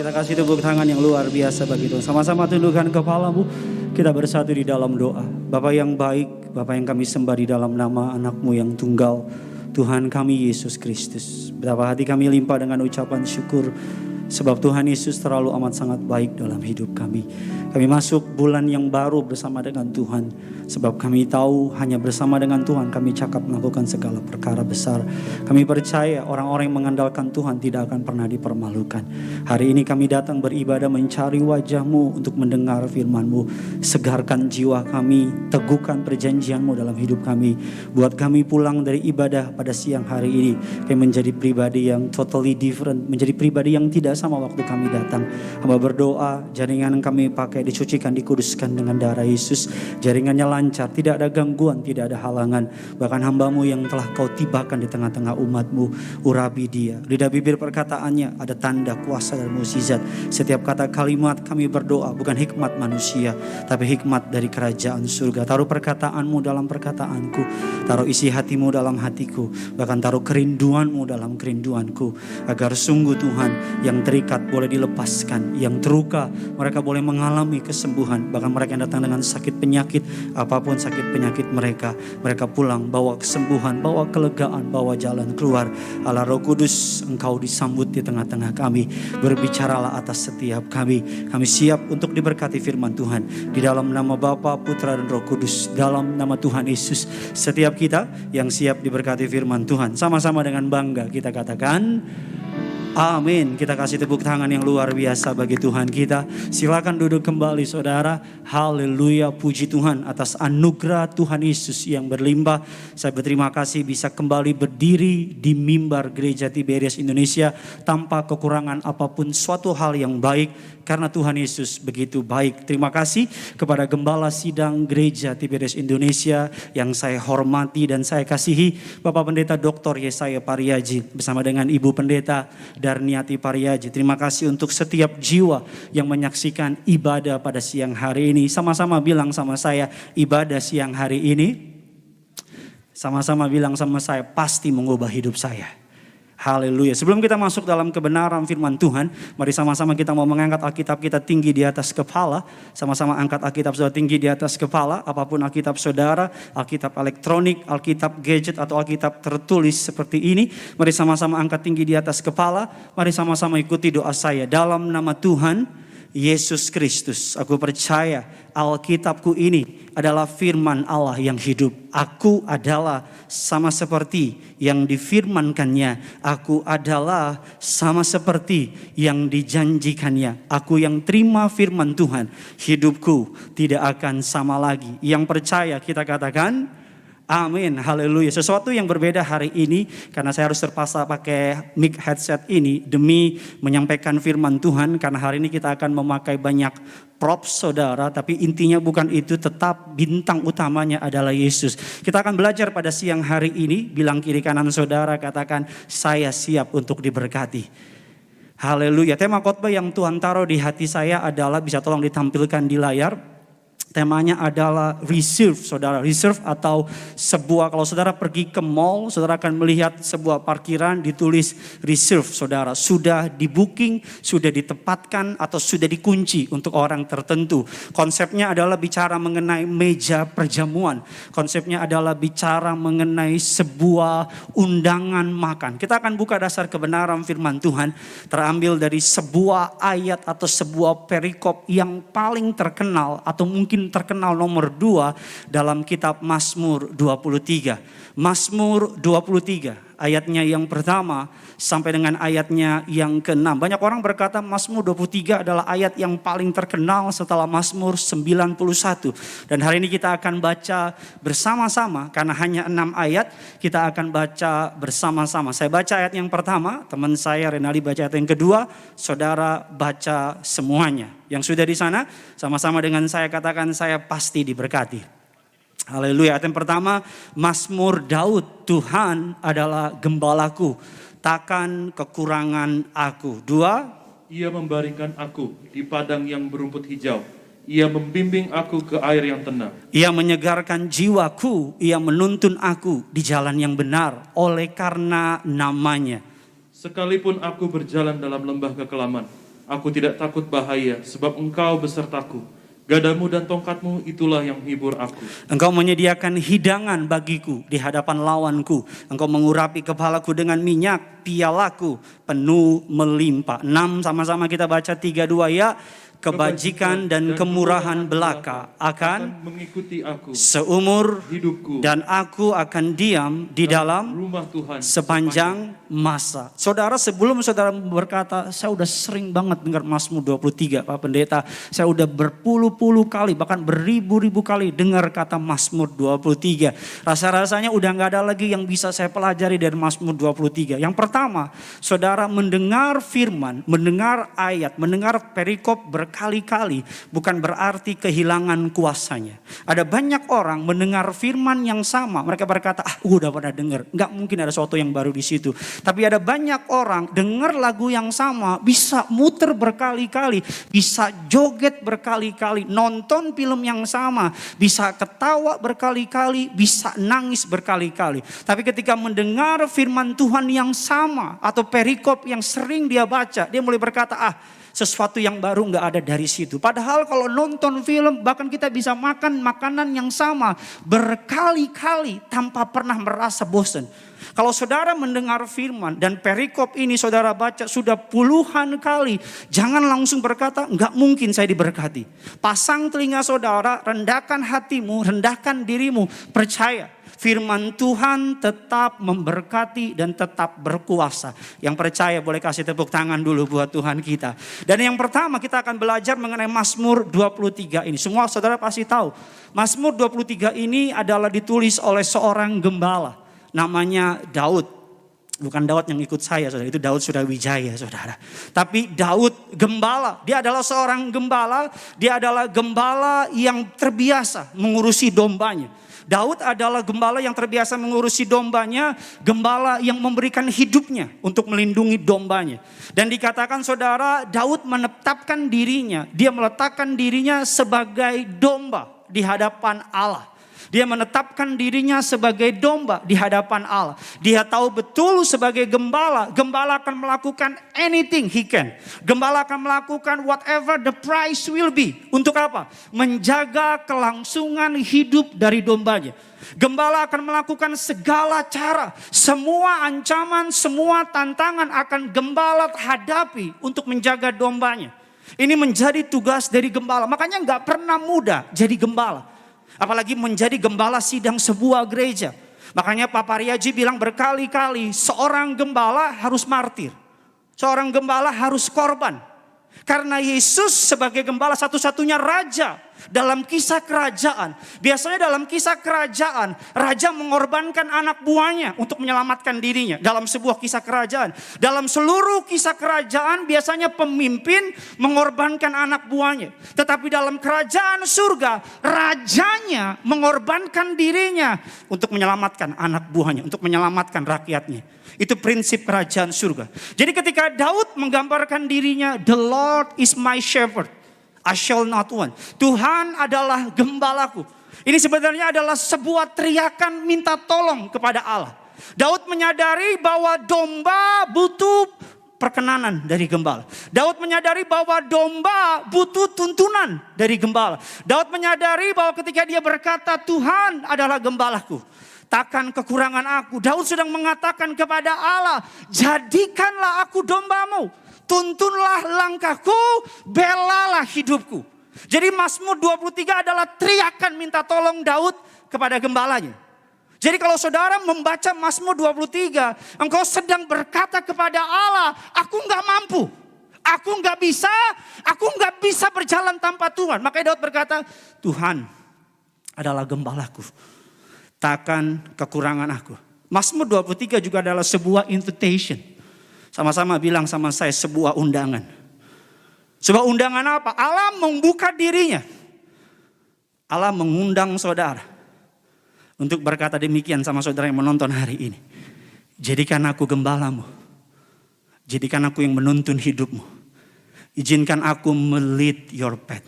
Kita kasih tepuk tangan yang luar biasa bagi Tuhan. Sama-sama tundukkan kepalamu. Kita bersatu di dalam doa. Bapa yang baik, Bapa yang kami sembah di dalam nama anak-Mu yang tunggal, Tuhan kami Yesus Kristus. Betapa hati kami limpah dengan ucapan syukur. Sebab Tuhan Yesus terlalu amat sangat baik dalam hidup kami. Kami masuk bulan yang baru bersama dengan Tuhan. Sebab kami tahu hanya bersama dengan Tuhan kami cakap melakukan segala perkara besar. Kami percaya orang-orang yang mengandalkan Tuhan tidak akan pernah dipermalukan. Hari ini kami datang beribadah mencari wajah-Mu untuk mendengar firman-Mu. Segarkan jiwa kami, teguhkan perjanjian-Mu dalam hidup kami. Buat kami pulang dari ibadah pada siang hari ini. Kami menjadi pribadi yang totally different. Menjadi pribadi yang tidak sama waktu kami datang. Hamba berdoa jaringan yang kami pakai dicucikan, dikuduskan dengan darah Yesus. Jaringannya lancar, tidak ada gangguan, tidak ada halangan. Bahkan hamba-Mu yang telah Kau tibakan di tengah-tengah umat-Mu, urapi dia. Lidah bibir perkataannya ada tanda kuasa dan mukjizat. Setiap kata kalimat kami berdoa bukan hikmat manusia, tapi hikmat dari kerajaan surga. Taruh perkataan-Mu dalam perkataanku, taruh isi hati-Mu dalam hatiku, bahkan taruh kerinduan-Mu dalam kerinduanku. Agar sungguh Tuhan, yang terikat boleh dilepaskan, yang terluka mereka boleh mengalami kesembuhan. Bahkan mereka yang datang dengan sakit penyakit, apapun sakit penyakit mereka pulang bawa kesembuhan, bawa kelegaan, bawa jalan keluar. Allah Roh Kudus, Engkau disambut di tengah-tengah kami. Berbicaralah atas setiap kami. Kami siap untuk diberkati firman Tuhan. Di dalam nama Bapa, Putra dan Roh Kudus, dalam nama Tuhan Yesus, setiap kita yang siap diberkati firman Tuhan, sama-sama dengan bangga kita katakan amin. Kita kasih tepuk tangan yang luar biasa bagi Tuhan kita. Silakan duduk kembali saudara. Haleluya, puji Tuhan atas anugerah Tuhan Yesus yang berlimpah. Saya berterima kasih bisa kembali berdiri di mimbar Gereja Tiberias Indonesia tanpa kekurangan apapun, suatu hal yang baik karena Tuhan Yesus begitu baik. Terima kasih kepada Gembala Sidang Gereja Tiberias Indonesia yang saya hormati dan saya kasihi, Bapak Pendeta Dr. Yesaya Pariaji bersama dengan Ibu Pendeta Darniati Pariaji. Terima kasih untuk setiap jiwa yang menyaksikan ibadah pada siang hari ini. Sama-sama bilang sama saya, ibadah siang hari ini, sama-sama bilang sama saya, pasti mengubah hidup saya. Haleluya. Sebelum kita masuk dalam kebenaran firman Tuhan, mari sama-sama kita mau mengangkat Alkitab kita tinggi di atas kepala. Sama-sama angkat Alkitab saudara tinggi di atas kepala. Apapun Alkitab saudara, Alkitab elektronik, Alkitab gadget atau Alkitab tertulis seperti ini, mari sama-sama angkat tinggi di atas kepala. Mari sama-sama ikuti doa saya. Dalam nama Tuhan Yesus Kristus, aku percaya Alkitabku ini adalah firman Allah yang hidup. Aku adalah sama seperti yang difirmankannya. Aku adalah sama seperti yang dijanjikannya. Aku yang terima firman Tuhan, hidupku tidak akan sama lagi. Yang percaya kita katakan amin, haleluya. Sesuatu yang berbeda hari ini karena saya harus terpaksa pakai mic headset ini demi menyampaikan firman Tuhan. Karena hari ini kita akan memakai banyak props saudara, tapi intinya bukan itu, tetap bintang utamanya adalah Yesus. Kita akan belajar pada siang hari ini, bilang kiri kanan saudara, katakan saya siap untuk diberkati. Haleluya. Tema khotbah yang Tuhan taruh di hati saya adalah, bisa tolong ditampilkan di layar. Temanya adalah reserve saudara. Reserve atau sebuah, kalau saudara pergi ke mall, saudara akan melihat sebuah parkiran ditulis reserve saudara. Sudah di booking, sudah ditempatkan atau sudah dikunci untuk orang tertentu. Konsepnya adalah bicara mengenai meja perjamuan. Konsepnya adalah bicara mengenai sebuah undangan makan. Kita akan buka dasar kebenaran firman Tuhan. Terambil dari sebuah ayat atau sebuah perikop yang paling terkenal atau mungkin terkenal nomor 2 dalam kitab Mazmur 23. Mazmur 23 ayatnya yang pertama sampai dengan ayatnya yang ke-6. Banyak orang berkata Mazmur 23 adalah ayat yang paling terkenal setelah Mazmur 91. Dan hari ini kita akan baca bersama-sama karena hanya 6 ayat, kita akan baca bersama-sama. Saya baca ayat yang pertama, teman saya Renali baca ayat yang kedua, saudara baca semuanya. Yang sudah di sana sama-sama dengan saya katakan saya pasti diberkati. Haleluya. Ayat yang pertama, Mazmur Daud, Tuhan adalah gembalaku, takkan kekurangan aku. 2, Ia membaringkan aku di padang yang berumput hijau. Ia membimbing aku ke air yang tenang. Ia menyegarkan jiwaku, ia menuntun aku di jalan yang benar oleh karena namanya. Sekalipun aku berjalan dalam lembah kekelaman, Aku tidak takut bahaya, sebab Engkau besertaku. Gadamu dan tongkatmu itulah yang menghibur aku. Engkau menyediakan hidangan bagiku di hadapan lawanku. Engkau mengurapi kepalaku dengan minyak, pialaku penuh melimpah. 6 sama-sama kita baca 3-2 ya. Kebajikan dan kemurahan belaka akan mengikuti aku seumur hidupku, dan aku akan diam di dalam rumah Tuhan sepanjang masa. Saudara, sebelum saudara berkata, saya udah sering banget dengar Mazmur 23 Pak Pendeta. Saya udah berpuluh-puluh kali, bahkan beribu-ribu kali dengar kata Mazmur 23. Rasa-rasanya udah gak ada lagi yang bisa saya pelajari dari Mazmur 23. Yang pertama, saudara mendengar firman, mendengar ayat, mendengar perikop berkali-kali bukan berarti kehilangan kuasanya. Ada banyak orang mendengar firman yang sama, mereka berkata, udah pernah dengar. Nggak mungkin ada sesuatu yang baru di situ. Tapi ada banyak orang dengar lagu yang sama, bisa muter berkali-kali, bisa joget berkali-kali, nonton film yang sama, bisa ketawa berkali-kali, bisa nangis berkali-kali. Tapi ketika mendengar firman Tuhan yang sama atau perikop yang sering dia baca, dia mulai berkata, sesuatu yang baru nggak ada dari situ. Padahal kalau nonton film bahkan kita bisa makan makanan yang sama berkali-kali tanpa pernah merasa bosan. Kalau saudara mendengar firman dan perikop ini saudara baca sudah puluhan kali, jangan langsung berkata nggak mungkin saya diberkati. Pasang telinga saudara, rendahkan hatimu, rendahkan dirimu, percaya. Firman Tuhan tetap memberkati dan tetap berkuasa. Yang percaya boleh kasih tepuk tangan dulu buat Tuhan kita. Dan yang pertama kita akan belajar mengenai Mazmur 23 ini. Semua saudara pasti tahu. Mazmur 23 ini adalah ditulis oleh seorang gembala. Namanya Daud. Bukan Daud yang ikut saya saudara. Itu Daud Surawijaya saudara. Tapi Daud gembala. Dia adalah seorang gembala. Dia adalah gembala yang terbiasa mengurusi dombanya. Daud adalah gembala yang terbiasa mengurusi dombanya, gembala yang memberikan hidupnya untuk melindungi dombanya. Dan dikatakan saudara, Daud menetapkan dirinya, dia meletakkan dirinya sebagai domba di hadapan Allah. Dia menetapkan dirinya sebagai domba di hadapan Allah. Dia tahu betul sebagai gembala, gembala akan melakukan anything he can. Gembala akan melakukan whatever the price will be. Untuk apa? Menjaga kelangsungan hidup dari dombanya. Gembala akan melakukan segala cara, semua ancaman, semua tantangan akan gembala hadapi untuk menjaga dombanya. Ini menjadi tugas dari gembala. Makanya gak pernah mudah jadi gembala. Apalagi menjadi gembala sidang sebuah gereja. Makanya Pak Pariaji bilang berkali-kali seorang gembala harus martir. Seorang gembala harus korban. Karena Yesus sebagai gembala satu-satunya raja dalam kisah kerajaan. Biasanya dalam kisah kerajaan, raja mengorbankan anak buahnya untuk menyelamatkan dirinya. Dalam sebuah kisah kerajaan. Dalam seluruh kisah kerajaan biasanya pemimpin mengorbankan anak buahnya. Tetapi dalam kerajaan surga, rajanya mengorbankan dirinya untuk menyelamatkan anak buahnya, untuk menyelamatkan rakyatnya. Itu prinsip kerajaan surga. Jadi ketika Daud menggambarkan dirinya, the Lord is my shepherd, I shall not want. Tuhan adalah gembalaku. Ini sebenarnya adalah sebuah teriakan minta tolong kepada Allah. Daud menyadari bahwa domba butuh perkenanan dari gembala. Daud menyadari bahwa domba butuh tuntunan dari gembala. Daud menyadari bahwa ketika dia berkata Tuhan adalah gembalaku, takkan kekurangan aku. Daud sedang mengatakan kepada Allah, jadikanlah aku dombamu. Tuntunlah langkahku, belalah hidupku. Jadi Mazmur 23 adalah teriakan minta tolong Daud kepada gembalanya. Jadi kalau saudara membaca Mazmur 23, engkau sedang berkata kepada Allah, aku gak mampu. Aku gak bisa berjalan tanpa Tuhan. Makanya Daud berkata, Tuhan adalah gembalaku, takkan kekurangan aku. Mazmur 23 juga adalah sebuah invitation. Sama-sama bilang sama saya, sebuah undangan. Sebuah undangan apa? Allah membuka dirinya. Allah mengundang saudara untuk berkata demikian sama saudara yang menonton hari ini. Jadikan aku gembalamu. Jadikan aku yang menuntun hidupmu. Izinkan aku melead your path.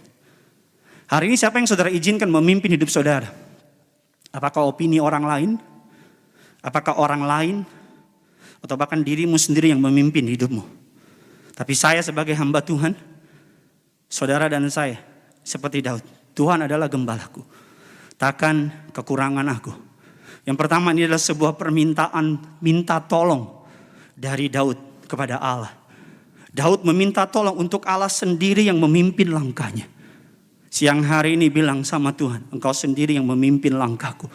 Hari ini siapa yang saudara izinkan memimpin hidup saudara? Apakah opini orang lain? Apakah orang lain? Atau bahkan dirimu sendiri yang memimpin hidupmu? Tapi saya sebagai hamba Tuhan, saudara dan saya seperti Daud. Tuhan adalah gembalaku, takkan kekurangan aku. Yang pertama ini adalah sebuah permintaan minta tolong dari Daud kepada Allah. Daud meminta tolong untuk Allah sendiri yang memimpin langkahnya. Siang hari ini bilang sama Tuhan, Engkau sendiri yang memimpin langkahku.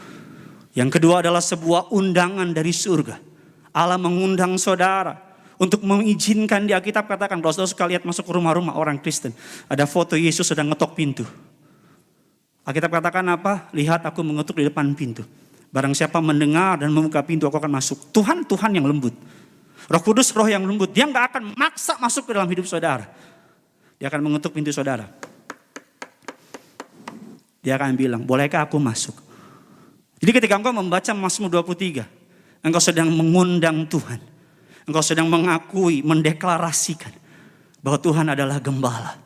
Yang kedua adalah sebuah undangan dari surga. Allah mengundang saudara untuk mengizinkan, di Alkitab katakan, kalau saudara suka lihat masuk ke rumah-rumah orang Kristen, ada foto Yesus sedang ngetok pintu. Alkitab katakan apa? Lihat aku mengetuk di depan pintu. Barang siapa mendengar dan membuka pintu, aku akan masuk. Tuhan yang lembut. Roh Kudus roh yang lembut. Dia gak akan maksa masuk ke dalam hidup saudara. Dia akan mengetuk pintu saudara. Dia akan bilang, bolehkah aku masuk? Jadi ketika engkau membaca Mazmur 23, engkau sedang mengundang Tuhan. Engkau sedang mengakui, mendeklarasikan bahwa Tuhan adalah gembala.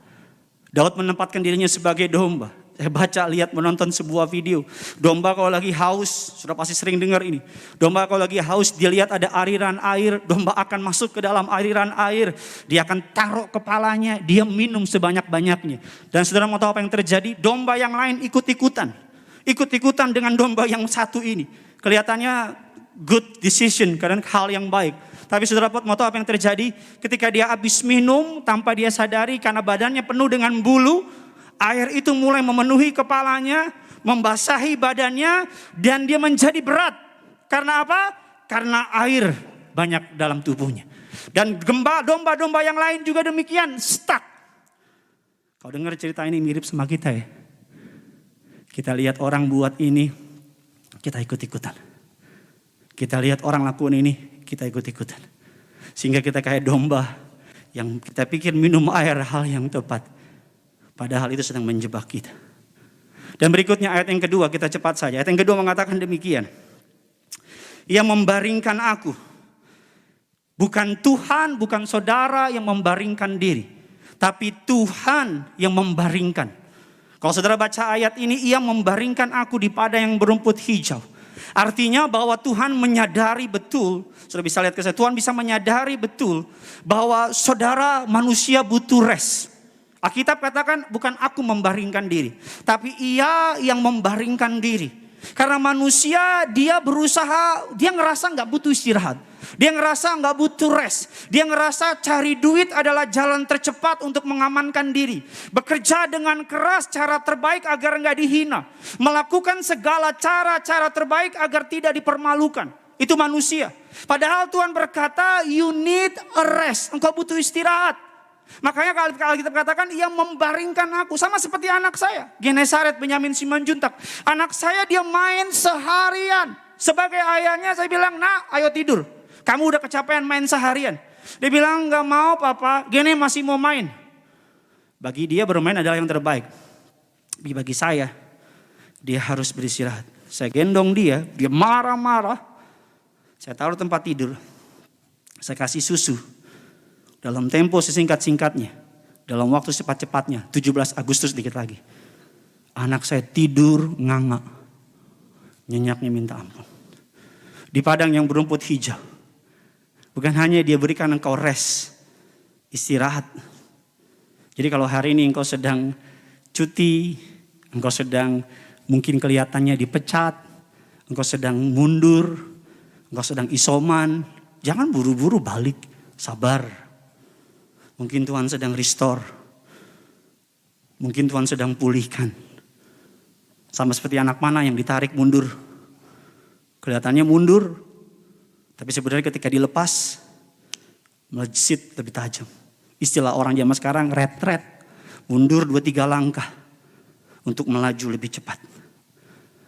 Daud menempatkan dirinya sebagai domba. Saya baca, lihat, menonton sebuah video. Domba kalau lagi haus, sudah pasti sering dengar ini. Domba kalau lagi haus, dia lihat ada aliran air. Domba akan masuk ke dalam aliran air. Dia akan taruh kepalanya, dia minum sebanyak-banyaknya. Dan saudara mau tahu apa yang terjadi? Domba yang lain ikut-ikutan. Ikut-ikutan dengan domba yang satu ini. Kelihatannya good decision, karena hal yang baik. Tapi saudara mau tahu apa yang terjadi? Ketika dia habis minum, tanpa dia sadari, karena badannya penuh dengan bulu, air itu mulai memenuhi kepalanya, membasahi badannya, dan dia menjadi berat. Karena apa? Karena air banyak dalam tubuhnya. Dan domba-domba yang lain juga demikian, stuck. Kau dengar cerita ini mirip sama kita ya? Kita lihat orang buat ini, kita ikut-ikutan. Kita lihat orang lakukan ini, kita ikut-ikutan. Sehingga kita kayak domba yang kita pikir minum air hal yang tepat. Padahal itu sedang menjebak kita. Dan berikutnya ayat yang kedua, kita cepat saja. Ayat yang kedua mengatakan demikian. Ia membaringkan aku. Bukan Tuhan, bukan saudara yang membaringkan diri. Tapi Tuhan yang membaringkan. Kalau saudara baca ayat ini, ia membaringkan aku di padang yang berumput hijau. Artinya bahwa Tuhan menyadari betul, sudah bisa lihat ke saya, Tuhan bisa menyadari betul bahwa saudara manusia butuh rest. Alkitab katakan bukan aku membaringkan diri, tapi ia yang membaringkan diri. Karena manusia dia berusaha, dia ngerasa gak butuh istirahat. Dia ngerasa gak butuh rest. Dia ngerasa cari duit adalah jalan tercepat untuk mengamankan diri. Bekerja dengan keras cara terbaik agar gak dihina. Melakukan segala cara terbaik agar tidak dipermalukan. Itu manusia. Padahal Tuhan berkata you need a rest. Engkau butuh istirahat. Makanya kalau kita katakan ia membaringkan aku. Sama seperti anak saya, Genesaret Benyamin Simanjuntak. Anak saya dia main seharian. Sebagai ayahnya saya bilang, nak ayo tidur. Kamu udah kecapean main seharian. Dia bilang gak mau papa, Gene masih mau main. Bagi dia bermain adalah yang terbaik. Bagi saya, dia harus beristirahat. Saya gendong dia marah-marah. Saya taruh tempat tidur. Saya kasih susu. Dalam tempo sesingkat-singkatnya, dalam waktu cepat-cepatnya, 17 Agustus dikit lagi. Anak saya tidur nganga, nyenyaknya minta ampun. Di padang yang berumput hijau. Bukan hanya dia berikan engkau rest, istirahat. Jadi kalau hari ini engkau sedang cuti, engkau sedang mungkin kelihatannya dipecat, engkau sedang mundur, engkau sedang isoman, jangan buru-buru balik, sabar. Mungkin Tuhan sedang restore. Mungkin Tuhan sedang pulihkan. Sama seperti anak panah yang ditarik mundur. Kelihatannya mundur. Tapi sebenarnya ketika dilepas, melejit lebih tajam. Istilah orang zaman sekarang retret. Mundur 2-3 langkah. Untuk melaju lebih cepat.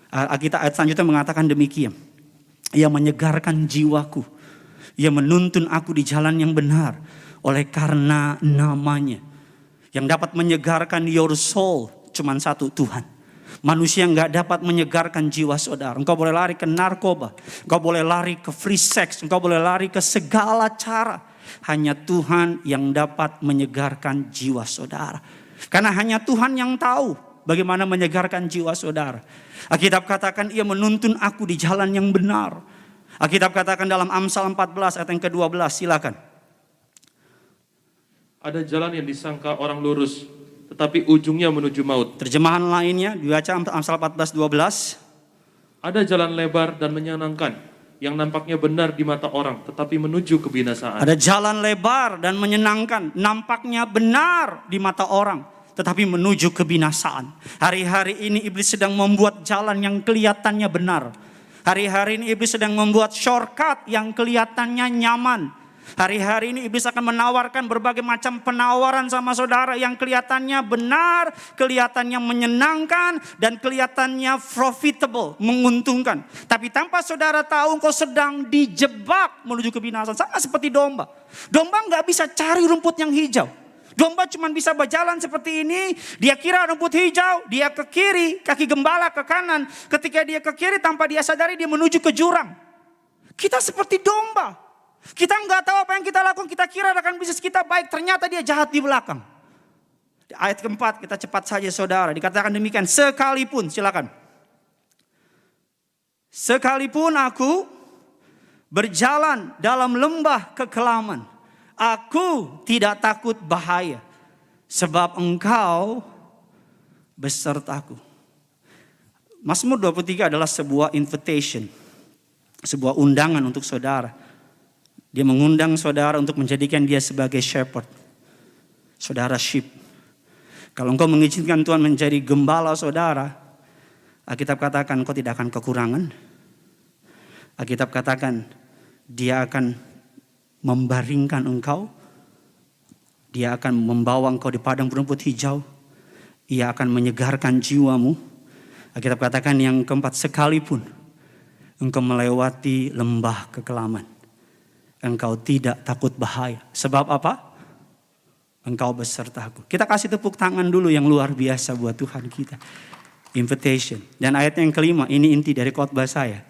Ayat selanjutnya mengatakan demikian. Ia menyegarkan jiwaku. Ia menuntun aku di jalan yang benar. Oleh karena namanya. Yang dapat menyegarkan your soul cuman satu, Tuhan. Manusia gak dapat menyegarkan jiwa saudara. Engkau boleh lari ke narkoba. Engkau boleh lari ke free sex. Engkau boleh lari ke segala cara. Hanya Tuhan yang dapat menyegarkan jiwa saudara. Karena hanya Tuhan yang tahu bagaimana menyegarkan jiwa saudara. Alkitab katakan ia menuntun aku di jalan yang benar. Alkitab katakan dalam Amsal 14 ayat yang ke-12, silakan. Ada jalan yang disangka orang lurus, tetapi ujungnya menuju maut. Terjemahan lainnya dibaca Amsal 14:12. Ada jalan lebar dan menyenangkan, yang nampaknya benar di mata orang, tetapi menuju kebinasaan. Ada jalan lebar dan menyenangkan, nampaknya benar di mata orang, tetapi menuju kebinasaan. Hari-hari ini iblis sedang membuat jalan yang kelihatannya benar. Hari-hari ini iblis sedang membuat shortcut yang kelihatannya nyaman. Hari-hari ini iblis akan menawarkan berbagai macam penawaran sama saudara yang kelihatannya benar, kelihatannya menyenangkan, dan kelihatannya profitable, menguntungkan. Tapi tanpa saudara tahu engkau sedang dijebak menuju kebinasaan. Sama seperti domba. Domba nggak bisa cari rumput yang hijau. Domba cuma bisa berjalan seperti ini, dia kira rumput hijau, dia ke kiri, kaki gembala ke kanan. Ketika dia ke kiri tanpa dia sadari dia menuju ke jurang. Kita seperti domba. Kita nggak tahu apa yang kita lakukan, kita kira rekan bisnis kita baik, ternyata dia jahat di belakang. Di ayat keempat kita cepat saja saudara, dikatakan demikian, sekalipun, silakan. Sekalipun aku berjalan dalam lembah kekelaman, aku tidak takut bahaya, sebab engkau besertaku. Mazmur 23 adalah sebuah invitation, sebuah undangan untuk saudara. Dia mengundang saudara untuk menjadikan dia sebagai shepherd. Saudara sheep. Kalau engkau mengizinkan Tuhan menjadi gembala saudara, Alkitab katakan engkau tidak akan kekurangan. Alkitab katakan dia akan membaringkan engkau. Dia akan membawa engkau di padang berumput hijau. Ia akan menyegarkan jiwamu. Alkitab katakan yang keempat, sekalipun engkau melewati lembah kekelaman, engkau tidak takut bahaya. Sebab apa? Engkau besertaku. Kita kasih tepuk tangan dulu yang luar biasa buat Tuhan kita. Invitation. Dan ayat yang kelima, ini inti dari khotbah saya.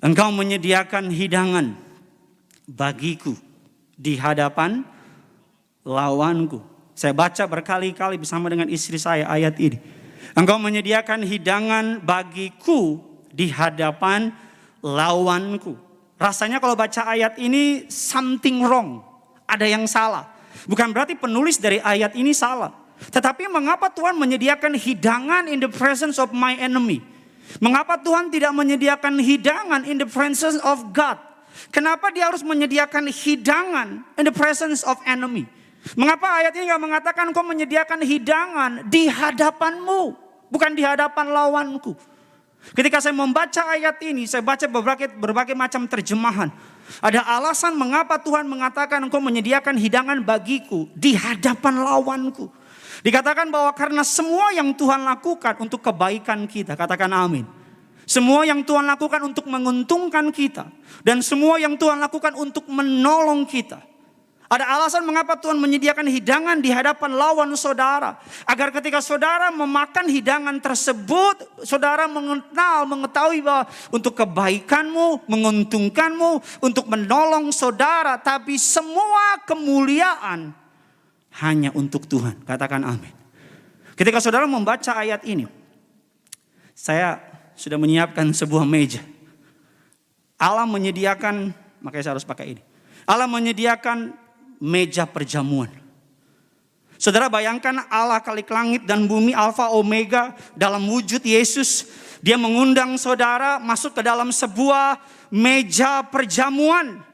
Engkau menyediakan hidangan bagiku di hadapan lawanku. Saya baca berkali-kali bersama dengan istri saya ayat ini. Engkau menyediakan hidangan bagiku di hadapan lawanku. Rasanya kalau baca ayat ini something wrong. Ada yang salah. Bukan berarti penulis dari ayat ini salah. Tetapi mengapa Tuhan menyediakan hidangan in the presence of my enemy? Mengapa Tuhan tidak menyediakan hidangan in the presence of God? Kenapa dia harus menyediakan hidangan in the presence of enemy? Mengapa ayat ini gak mengatakan kau menyediakan hidangan di hadapanmu, bukan di hadapan lawanku? Ketika saya membaca ayat ini, saya baca berbagai macam terjemahan. Ada alasan mengapa Tuhan mengatakan engkau menyediakan hidangan bagiku di hadapan lawanku. Dikatakan bahwa karena semua yang Tuhan lakukan untuk kebaikan kita, katakan amin. Semua yang Tuhan lakukan untuk menguntungkan kita. Dan semua yang Tuhan lakukan untuk menolong kita. Ada alasan mengapa Tuhan menyediakan hidangan di hadapan lawan saudara. Agar ketika saudara memakan hidangan tersebut, saudara mengetahui bahwa untuk kebaikanmu, menguntungkanmu, untuk menolong saudara. Tapi semua kemuliaan hanya untuk Tuhan. Katakan amin. Ketika saudara membaca ayat ini, saya sudah menyiapkan sebuah meja. Allah menyediakan, makanya saya harus pakai ini. Allah menyediakan meja perjamuan. Saudara bayangkan Allah Khalik langit dan bumi, Alfa Omega dalam wujud Yesus. Dia mengundang saudara masuk ke dalam sebuah meja perjamuan.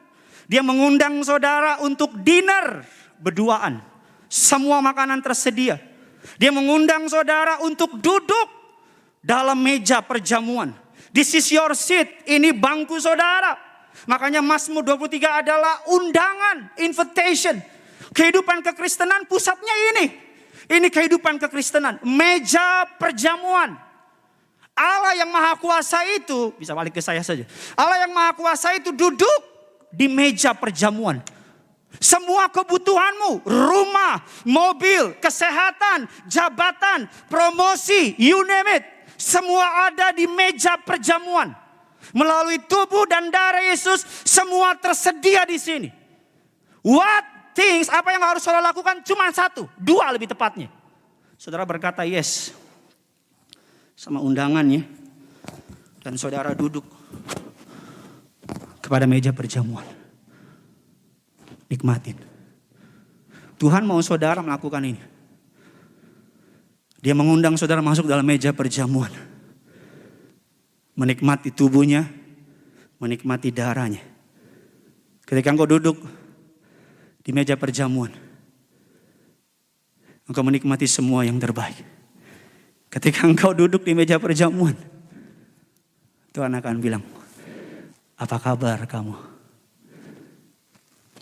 Dia mengundang saudara untuk dinner berduaan. Semua makanan tersedia. Dia mengundang saudara untuk duduk dalam meja perjamuan. This is your seat, ini bangku saudara. Makanya Mazmur 23 adalah undangan, invitation. Kehidupan kekristenan pusatnya ini. Ini kehidupan kekristenan, meja perjamuan. Allah yang maha kuasa itu, bisa balik ke saya saja. Allah yang maha kuasa itu duduk di meja perjamuan. Semua kebutuhanmu, rumah, mobil, kesehatan, jabatan, promosi, you name it. Semua ada di meja perjamuan. Melalui tubuh dan darah Yesus, semua tersedia di sini. What things, apa yang harus saudara lakukan? Cuma satu, dua lebih tepatnya. Saudara berkata yes sama undangannya. Dan saudara duduk kepada meja perjamuan. Nikmatin. Tuhan mau saudara melakukan ini. Dia mengundang saudara masuk dalam meja perjamuan. Menikmati tubuhnya, menikmati darahnya. Ketika engkau duduk di meja perjamuan, engkau menikmati semua yang terbaik. Ketika engkau duduk di meja perjamuan, Tuhan akan bilang, apa kabar kamu?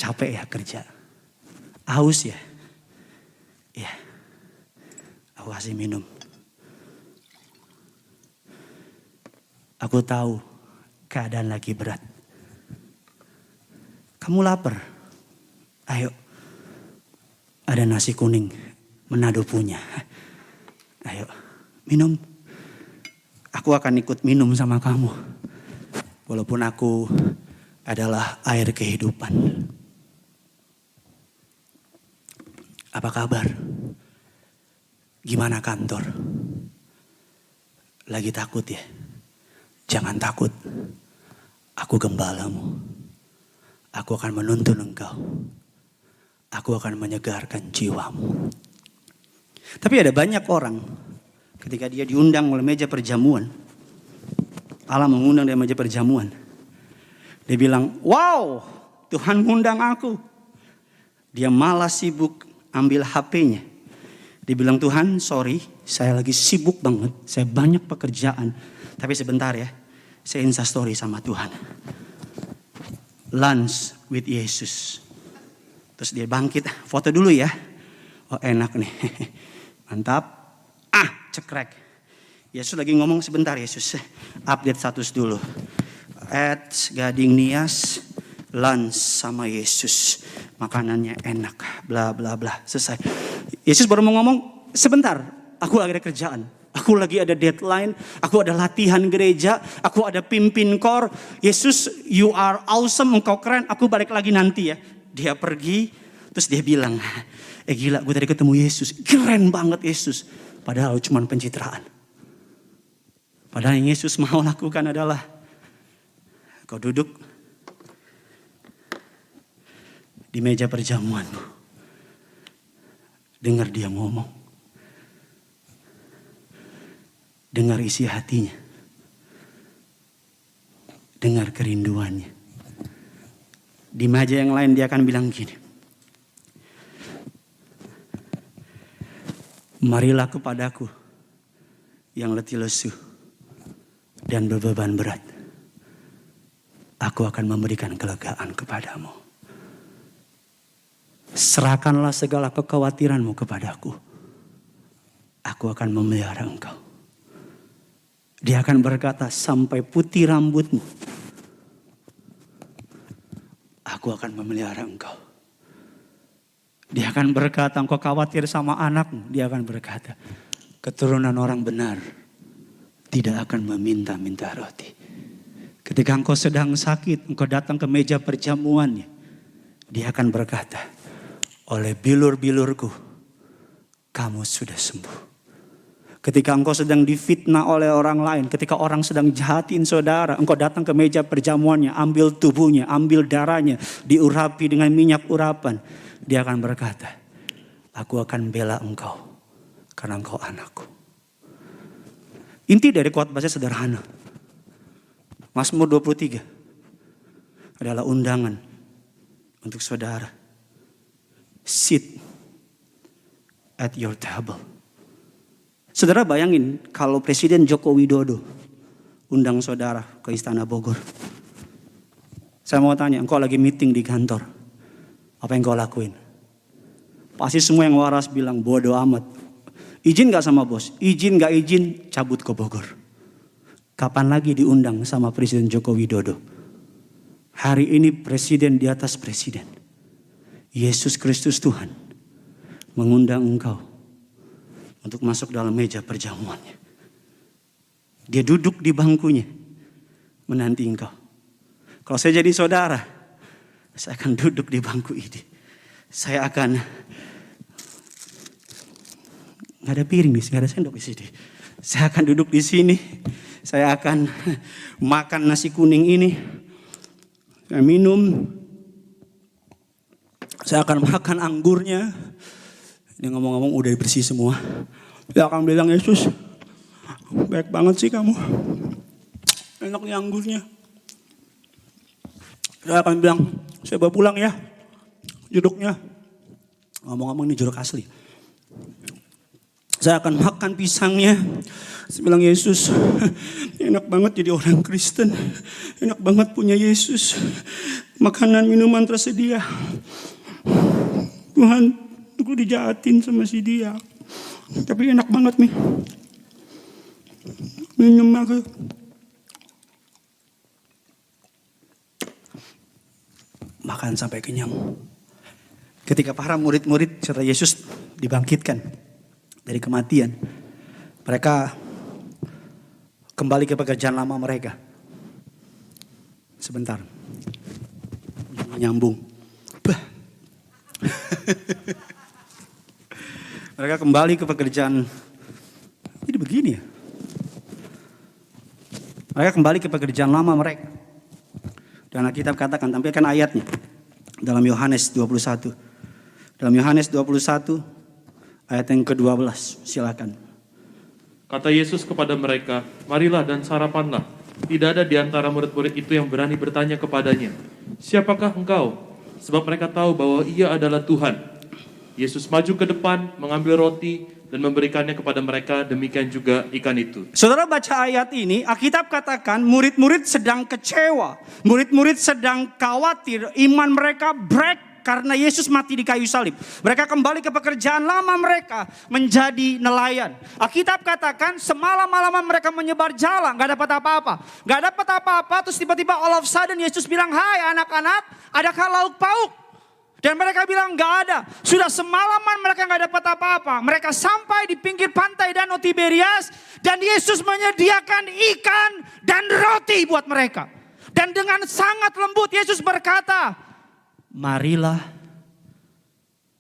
Capek ya kerja? Haus ya? Ya, aku kasih minum. Aku tahu keadaan lagi berat. Kamu lapar? Ayo, ada nasi kuning, Manado punya. Ayo, minum. Aku akan ikut minum sama kamu. Walaupun aku adalah air kehidupan. Apa kabar? Gimana kantor? Lagi takut ya? Jangan takut. Aku gembalamu. Aku akan menuntun engkau. Aku akan menyegarkan jiwamu. Tapi ada banyak orang ketika dia diundang oleh meja perjamuan. Allah mengundang dia meja perjamuan. Dia bilang, wow, Tuhan mengundang aku. Dia malah sibuk ambil HP-nya. Dia bilang, Tuhan sorry, saya lagi sibuk banget. Saya banyak pekerjaan. Tapi sebentar ya, saya instastory sama Tuhan. Lunch with Yesus. Terus dia bangkit, foto dulu ya. Oh enak nih, mantap. Cekrek. Yesus lagi ngomong sebentar Yesus. Update status dulu. Gading Nias, lunch sama Yesus. Makanannya enak, bla bla bla. Selesai. Yesus baru mau ngomong, sebentar, aku lagi ada kerjaan. Aku lagi ada deadline, aku ada latihan gereja, aku ada pimpin kor. Yesus, you are awesome, engkau keren, aku balik lagi nanti ya. Dia pergi, terus dia bilang, gila gue tadi ketemu Yesus, keren banget Yesus. Padahal cuma pencitraan. Padahal yang Yesus mau lakukan adalah, kau duduk di meja perjamuanmu. Dengar dia ngomong. Dengar isi hatinya. Dengar kerinduannya. Di meja yang lain dia akan bilang gini. Marilah kepadaku yang letih lesu dan berbeban berat. Aku akan memberikan kelegaan kepadamu. Serahkanlah segala kekhawatiranmu kepadaku. Aku akan memelihara engkau. Dia akan berkata, sampai putih rambutmu, aku akan memelihara engkau. Dia akan berkata, engkau khawatir sama anakmu. Dia akan berkata, keturunan orang benar tidak akan meminta-minta roti. Ketika engkau sedang sakit, engkau datang ke meja perjamuannya. Dia akan berkata, oleh bilur-bilurku, kamu sudah sembuh. Ketika engkau sedang difitnah oleh orang lain, ketika orang sedang jahatin saudara, engkau datang ke meja perjamuannya, ambil tubuhnya, ambil darahnya, diurapi dengan minyak urapan. Dia akan berkata, aku akan bela engkau karena engkau anakku. Inti dari khotbah sederhana. Mazmur 23 adalah undangan untuk saudara. Sit at your table. Saudara bayangin kalau Presiden Joko Widodo undang saudara ke Istana Bogor. Saya mau tanya, engkau lagi meeting di kantor. Apa yang kau lakuin? Pasti semua yang waras bilang bodoh amat. Izin gak sama bos? Izin gak izin, cabut ke Bogor. Kapan lagi diundang sama Presiden Joko Widodo? Hari ini presiden di atas presiden. Yesus Kristus Tuhan mengundang engkau untuk masuk dalam meja perjamuannya. Dia duduk di bangkunya menanti engkau. Kalau saya jadi saudara, saya akan duduk di bangku ini. Saya akan, nggak ada piring di sini, nggak ada sendok di sini. Saya akan duduk di sini. Saya akan makan nasi kuning ini, saya minum. Saya akan makan anggurnya. Ini ngomong-ngomong udah bersih semua. Dia akan bilang, Yesus, baik banget sih kamu. Enak nih anggurnya. Saya akan bilang, saya bawa pulang ya jeruknya. Ngomong-ngomong ini jeruk asli. Saya akan makan pisangnya. Saya bilang, Yesus, enak banget jadi orang Kristen. Enak banget punya Yesus. Makanan, minuman tersedia. Tuhan, aku dijahatin sama si dia. Tapi enak banget nih. Minum aku. Makan sampai kenyang. Ketika para murid-murid serta Yesus dibangkitkan dari kematian, mereka kembali ke pekerjaan lama mereka. Sebentar. Nyambung. Mereka kembali ke pekerjaan. Jadi begini ya. Mereka kembali ke pekerjaan lama mereka. Dan Alkitab katakan, tampilkan ayatnya. Dalam Yohanes 21. Dalam Yohanes 21 ayat yang ke-12. Silakan. Kata Yesus kepada mereka, marilah dan sarapanlah. Tidak ada di antara murid-murid itu yang berani bertanya kepadanya, siapakah engkau? Sebab mereka tahu bahwa ia adalah Tuhan. Yesus maju ke depan, mengambil roti, dan memberikannya kepada mereka, demikian juga ikan itu. Saudara baca ayat ini, Alkitab katakan murid-murid sedang kecewa. Murid-murid sedang khawatir, iman mereka break karena Yesus mati di kayu salib. Mereka kembali ke pekerjaan lama mereka, menjadi nelayan. Alkitab katakan semalam-malaman mereka menyebar jala, gak dapat apa-apa. Gak dapat apa-apa, terus tiba-tiba all of a sudden Yesus bilang, hai anak-anak, adakah lauk pauk? Dan mereka bilang gak ada. Sudah semalaman mereka gak dapat apa-apa. Mereka sampai di pinggir pantai Danau Tiberias. Dan Yesus menyediakan ikan dan roti buat mereka. Dan dengan sangat lembut Yesus berkata, marilah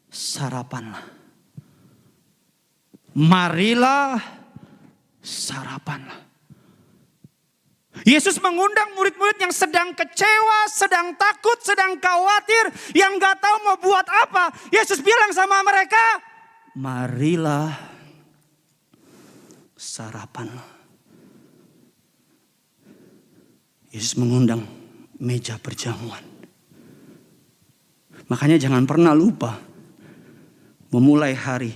sarapanlah. Marilah sarapanlah. Yesus mengundang murid-murid yang sedang kecewa, sedang takut, sedang khawatir, yang gak tahu mau buat apa. Yesus bilang sama mereka, marilah sarapanlah. Yesus mengundang meja perjamuan. Makanya jangan pernah lupa memulai hari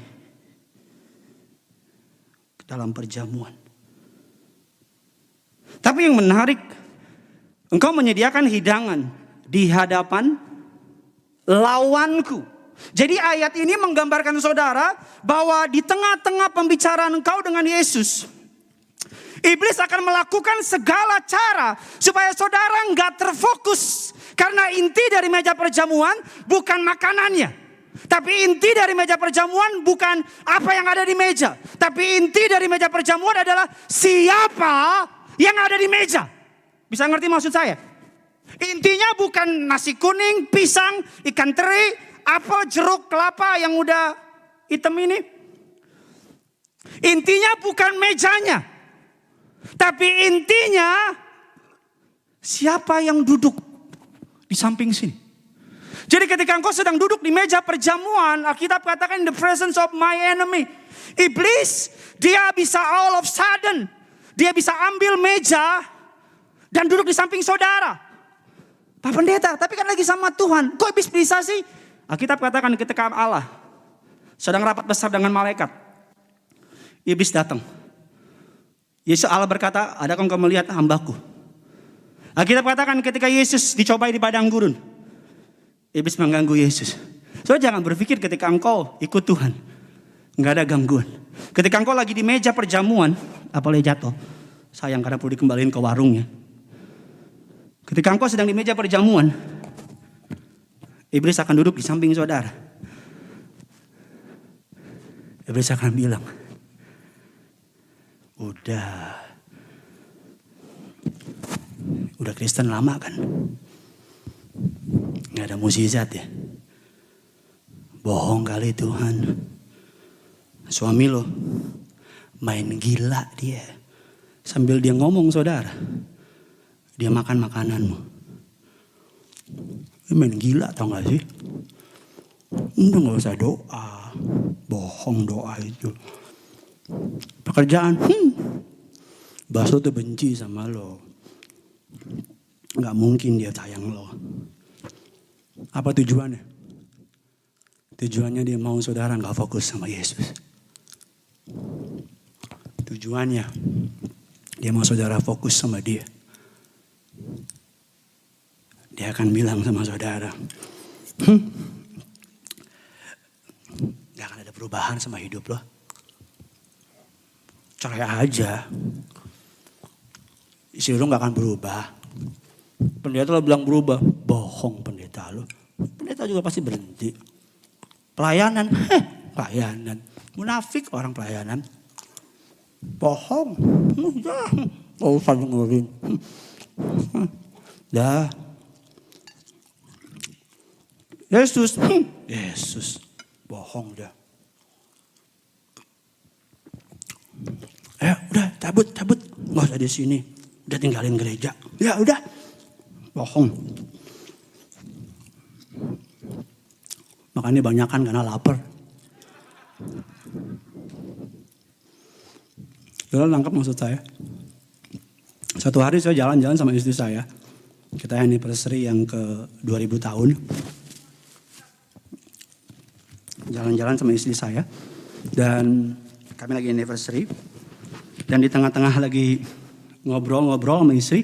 dalam perjamuan. Tapi yang menarik, engkau menyediakan hidangan di hadapan lawanku. Jadi ayat ini menggambarkan saudara bahwa di tengah-tengah pembicaraan engkau dengan Yesus, iblis akan melakukan segala cara supaya saudara enggak terfokus. Karena inti dari meja perjamuan bukan makanannya. Tapi inti dari meja perjamuan bukan apa yang ada di meja. Tapi inti dari meja perjamuan adalah siapa yang ada di meja. Bisa ngerti maksud saya? Intinya bukan nasi kuning, pisang, ikan teri, apel, jeruk, kelapa yang udah hitam ini. Intinya bukan mejanya. Tapi intinya siapa yang duduk di samping sini. Jadi ketika engkau sedang duduk di meja perjamuan, Alkitab katakan in the presence of my enemy. Iblis dia bisa all of sudden, dia bisa ambil meja dan duduk di samping saudara. Pak Pendeta, tapi kan lagi sama Tuhan. Kok iblis bisa sih? Alkitab katakan ketika Allah sedang rapat besar dengan malaikat, iblis datang. Yesus Allah berkata, adakah engkau melihat hambaku? Alkitab katakan ketika Yesus dicobai di padang gurun, iblis mengganggu Yesus. So jangan berpikir ketika engkau ikut Tuhan nggak ada gangguan. Ketika engkau lagi di meja perjamuan, apalagi jatuh, sayang karena perlu dikembaliin ke warungnya. Ketika engkau sedang di meja perjamuan, iblis akan duduk di samping saudara. Iblis akan bilang, udah Kristen lama kan, nggak ada mukjizat ya, bohong kali Tuhan. Suami lo main gila dia, sambil dia ngomong saudara, dia makan makananmu. Dia main gila tau gak sih? Udah gak usah doa. Bohong doa itu. Pekerjaan, Baso tuh benci sama lo. Gak mungkin dia sayang lo. Apa tujuannya? Tujuannya dia mau saudara gak fokus sama Yesus. Tujuannya dia mau saudara fokus sama dia. Dia akan bilang sama saudara, gak akan ada perubahan sama hidup lo. Cerai aja. Istri lo gak akan berubah. Pendeta lo bilang berubah. Bohong pendeta lo. Pendeta juga pasti berhenti. Pelayanan. Pelayanan. Munafik orang pelayanan. Bohong. Udah. Gak usah dengerin. Dah. Yesus. Yesus. Bohong dah. Udah cabut. Gak usah di sini. Udah tinggalin gereja. Ya udah. Bohong. Makanya banyakan karena lapar. Saudara nangkap maksud saya? Satu hari saya jalan-jalan sama istri saya. Kita anniversary yang ke 2000 tahun. Jalan-jalan sama istri saya. Dan kami lagi anniversary. Dan di tengah-tengah lagi ngobrol-ngobrol sama istri.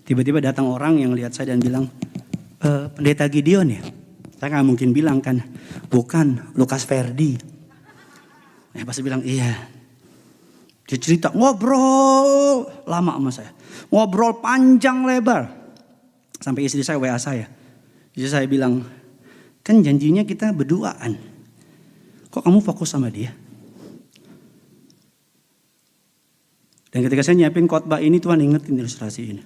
Tiba-tiba datang orang yang lihat saya dan bilang, Pendeta Gideon ya? Saya gak mungkin bilang kan, bukan, Lukas Ferdi. Pasti bilang iya. Dia cerita, ngobrol lama sama saya. Ngobrol panjang lebar. Sampai istri saya WA saya. Istri saya bilang, kan janjinya kita berduaan. Kok kamu fokus sama dia? Dan ketika saya nyiapin khotbah ini, Tuhan ingetin ilustrasi ini.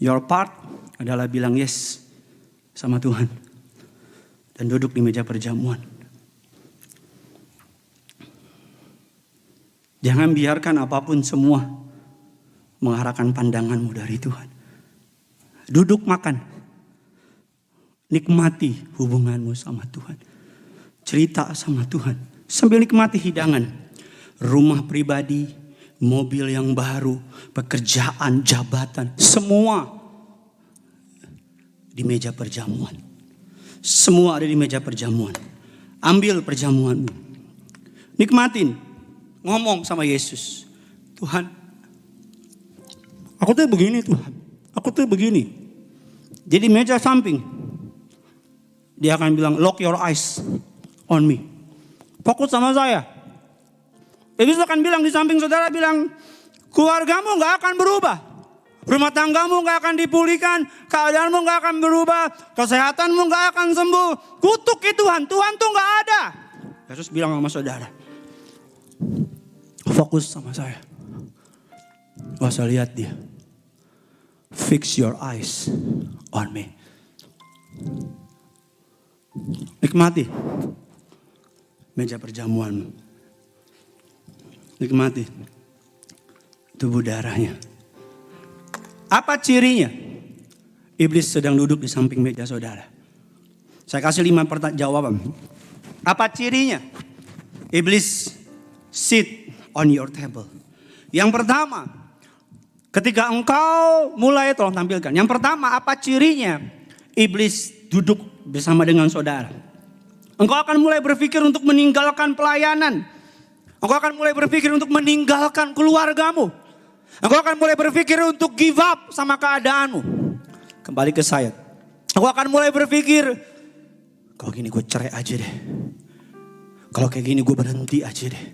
Your part adalah bilang yes sama Tuhan. Dan duduk di meja perjamuan. Jangan biarkan apapun semua mengarahkan pandanganmu dari Tuhan. Duduk makan. Nikmati hubunganmu sama Tuhan. Cerita sama Tuhan. Sambil nikmati hidangan. Rumah pribadi, mobil yang baru, pekerjaan, jabatan. Semua di meja perjamuan. Semua ada di meja perjamuan. Ambil perjamuanmu. Nikmatin. Ngomong sama Yesus. Tuhan, aku tuh begini Tuhan. Aku tuh begini. Jadi meja samping. Dia akan bilang, lock your eyes on me. Fokus sama saya. Iblis akan bilang di samping saudara bilang, keluargamu gak akan berubah. Rumah tanggamu gak akan dipulihkan. Keadaanmu gak akan berubah. Kesehatanmu gak akan sembuh. Kutuki Tuhan. Tuhan tuh gak ada. Yesus bilang sama saudara. Fokus sama saya. Gak usah lihat dia. Fix your eyes on me. Nikmati meja perjamuanmu. Nikmati tubuh darahnya. Apa cirinya? Iblis sedang duduk di samping meja saudara. Saya kasih 5 jawaban. Apa cirinya? Iblis sit on your table. Yang pertama, ketika engkau mulai, tolong tampilkan. Yang pertama, apa cirinya? Iblis duduk bersama dengan saudara. Engkau akan mulai berpikir untuk meninggalkan pelayanan. Engkau akan mulai berpikir untuk meninggalkan keluargamu. Engkau akan mulai berpikir untuk give up sama keadaanmu. Kembali ke saya. Engkau akan mulai berpikir, kalau gini gue cerai aja deh. Kalau kayak gini gue berhenti aja deh.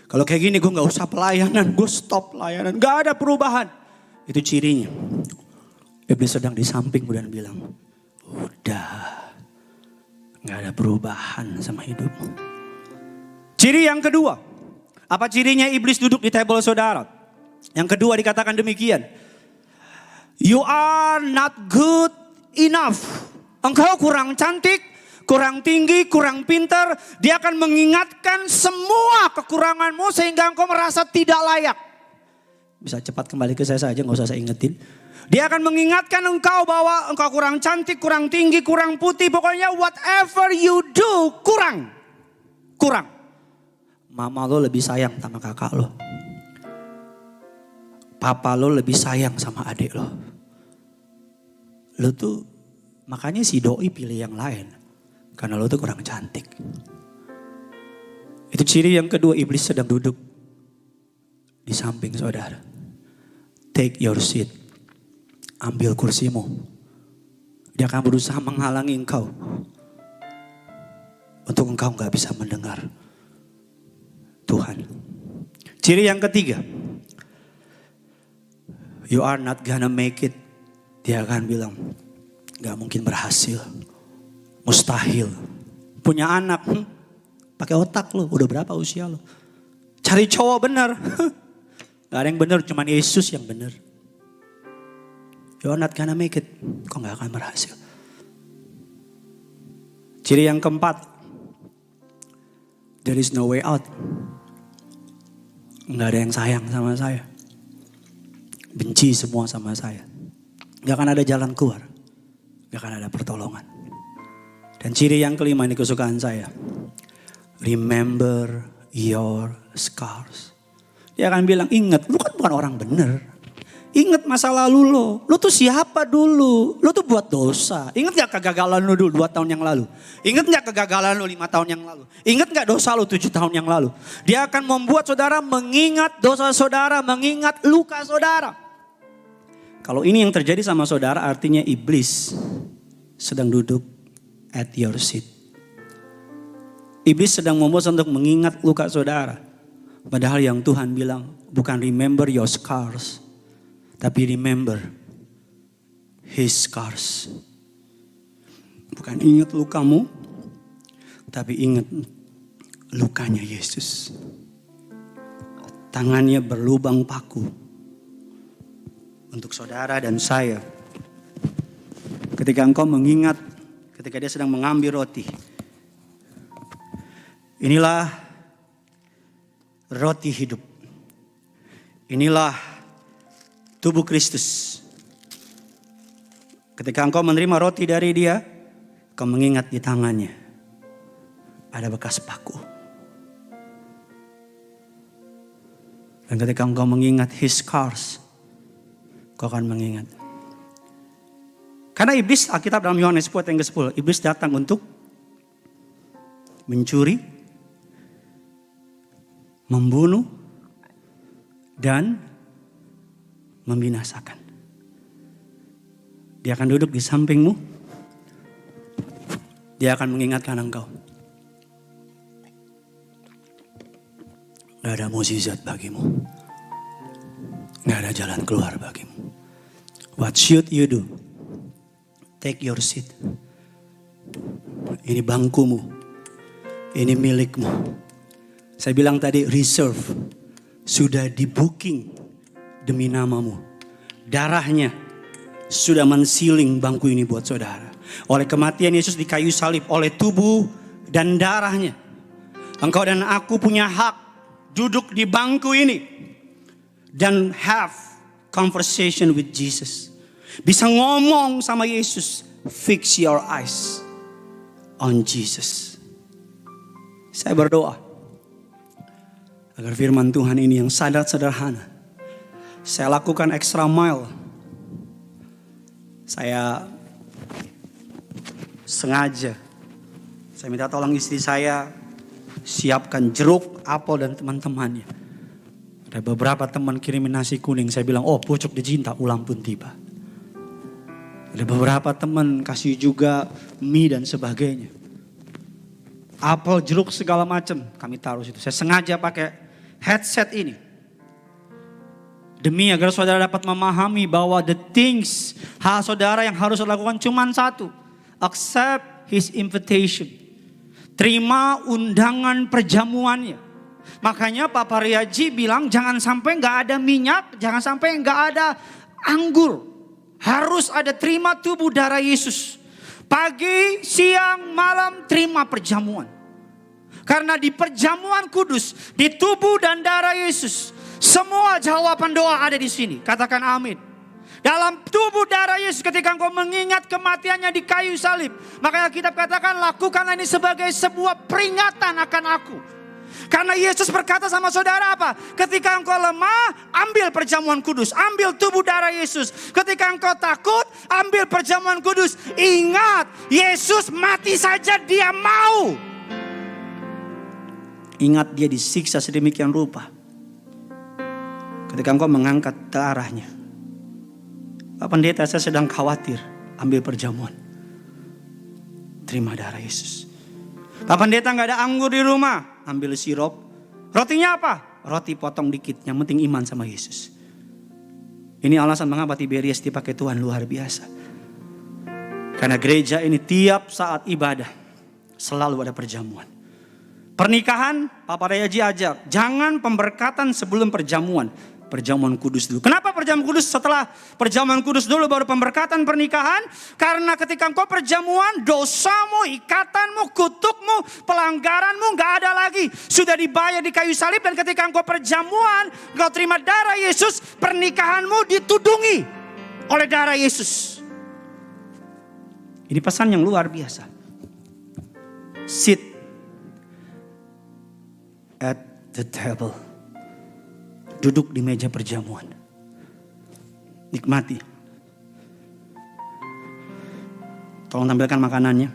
Kalau kayak gini gue gak usah pelayanan, gue stop pelayanan. Gak ada perubahan. Itu cirinya. Iblis sedang di sampingmu dan bilang, udah gak ada perubahan sama hidupmu. Ciri yang kedua. Apa cirinya iblis duduk di table saudara? Yang kedua dikatakan demikian. You are not good enough. Engkau kurang cantik, kurang tinggi, kurang pintar. Dia akan mengingatkan semua kekuranganmu sehingga engkau merasa tidak layak. Bisa cepat kembali ke saya saja, gak usah saya ingetin. Dia akan mengingatkan engkau bahwa engkau kurang cantik, kurang tinggi, kurang putih. Pokoknya whatever you do kurang. Kurang. Mama lo lebih sayang sama kakak lo. Papa lo lebih sayang sama adik lo. Lo tuh makanya si doi pilih yang lain. Karena lo tuh kurang cantik. Itu ciri yang kedua, iblis sedang duduk di samping saudara. Take your seat. Ambil kursimu. Dia akan berusaha menghalangi engkau. Untuk engkau gak bisa mendengar Tuhan. Ciri yang ketiga. You are not gonna make it. Dia akan bilang, gak mungkin berhasil. Mustahil. Punya anak, pakai otak lo. Udah berapa usia lo? Cari cowok bener. Gak ada yang bener, cuman Yesus yang bener. You're not gonna make it. Kau gak akan berhasil. Ciri yang keempat. There is no way out. Gak ada yang sayang sama saya. Benci semua sama saya. Gak akan ada jalan keluar. Gak akan ada pertolongan. Dan ciri yang kelima, ini kesukaan saya. Remember your scars. Dia akan bilang, ingat lu kan bukan orang bener. Ingat masa lalu lo. Lo tuh siapa dulu? Lo tuh buat dosa. Ingat gak kegagalan lo dulu 2 tahun yang lalu? Ingat gak kegagalan lo 5 tahun yang lalu? Ingat gak dosa lo 7 tahun yang lalu? Dia akan membuat saudara mengingat dosa saudara. Mengingat luka saudara. Kalau ini yang terjadi sama saudara, artinya iblis sedang duduk at your seat. Iblis sedang membuat untuk mengingat luka saudara. Padahal yang Tuhan bilang bukan remember your scars. Tapi remember his scars. Bukan ingat lukamu, tapi ingat lukanya Yesus. Tangannya berlubang paku untuk saudara dan saya. Ketika engkau mengingat, ketika dia sedang mengambil roti. Inilah roti hidup. Inilah tubuh Kristus. Ketika engkau menerima roti dari dia, kau mengingat di tangannya ada bekas paku. Dan ketika engkau mengingat his scars, kau akan mengingat. Karena iblis, Alkitab dalam Yohanes 10 ayat ke-10, iblis datang untuk mencuri, membunuh, dan membinasakan. Dia akan duduk di sampingmu. Dia akan mengingatkan engkau. Gak ada mukjizat bagimu. Gak ada jalan keluar bagimu. What should you do? Take your seat. Ini bangkumu. Ini milikmu. Saya bilang tadi reserve. Sudah di booking demi namamu. Darahnya sudah mensiling bangku ini buat saudara. Oleh kematian Yesus di kayu salib, oleh tubuh dan darahnya, engkau dan aku punya hak duduk di bangku ini dan have conversation with Jesus. Bisa ngomong sama Yesus. Fix your eyes on Jesus. Saya berdoa agar firman Tuhan ini yang sangat sederhana, saya lakukan extra mile. Saya sengaja, saya minta tolong istri saya siapkan jeruk, apel dan teman-temannya. Ada beberapa teman kirimin nasi kuning, saya bilang, oh pucuk dicinta, ulang pun tiba. Ada beberapa teman kasih juga mie dan sebagainya. Apel, jeruk segala macam kami taruh situ. Saya sengaja pakai headset ini. Demi agar saudara dapat memahami bahwa the things, hal saudara yang harus lakukan cuma satu. Accept his invitation. Terima undangan perjamuannya. Makanya Papa Riaji bilang jangan sampai gak ada minyak, jangan sampai gak ada anggur. Harus ada terima tubuh darah Yesus. Pagi, siang, malam terima perjamuan. Karena di perjamuan kudus, di tubuh dan darah Yesus, semua jawaban doa ada di sini. Katakan amin. Dalam tubuh darah Yesus ketika engkau mengingat kematiannya di kayu salib. Makanya Alkitab katakan lakukanlah ini sebagai sebuah peringatan akan aku. Karena Yesus berkata sama saudara apa? Ketika engkau lemah, ambil perjamuan kudus. Ambil tubuh darah Yesus. Ketika engkau takut, ambil perjamuan kudus. Ingat, Yesus mati saja dia mau. Ingat dia disiksa sedemikian rupa. Ketika engkau mengangkat darahnya. Pak Pendeta, saya sedang khawatir. Ambil perjamuan. Terima darah Yesus. Pak Pendeta, gak ada anggur di rumah. Ambil sirup. Rotinya apa? Roti potong dikit. Yang penting iman sama Yesus. Ini alasan mengapa Tiberias dipakai Tuhan luar biasa. Karena gereja ini tiap saat ibadah selalu ada perjamuan. Pernikahan, Papa Reaji ajak, jangan pemberkatan sebelum perjamuan. Perjamuan kudus dulu. Kenapa perjamuan kudus? Setelah perjamuan kudus dulu baru pemberkatan pernikahan. Karena ketika engkau perjamuan, dosamu, ikatanmu, kutukmu, pelanggaranmu gak ada lagi. Sudah dibayar di kayu salib. Dan ketika engkau perjamuan, engkau terima darah Yesus, pernikahanmu ditudungi oleh darah Yesus. Ini pesan yang luar biasa. Sit at the table. Duduk di meja perjamuan. Nikmati. Tolong tampilkan makanannya.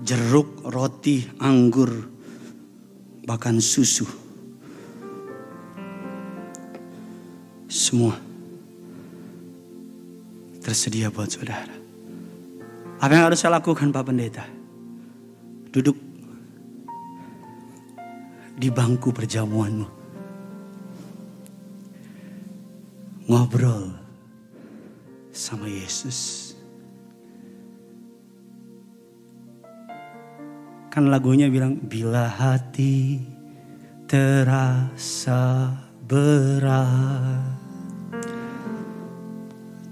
Jeruk, roti, anggur, bahkan susu. Semua tersedia buat saudara. Apa yang harus saya lakukan, Pak Pendeta? Duduk di bangku perjamuanmu. Ngobrol sama Yesus. Kan lagunya bilang, bila hati terasa berat,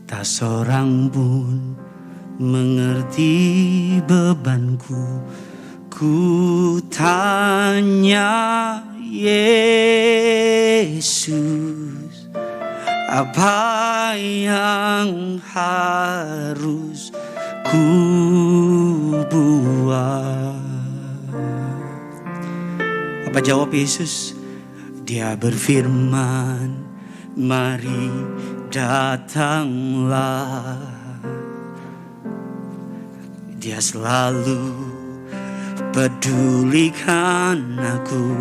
tak seorang pun mengerti bebanku. Ku tanya Yesus, apa yang harus ku buat? Apa jawab Yesus? Dia berfirman, mari datanglah. Dia selalu pedulikan aku.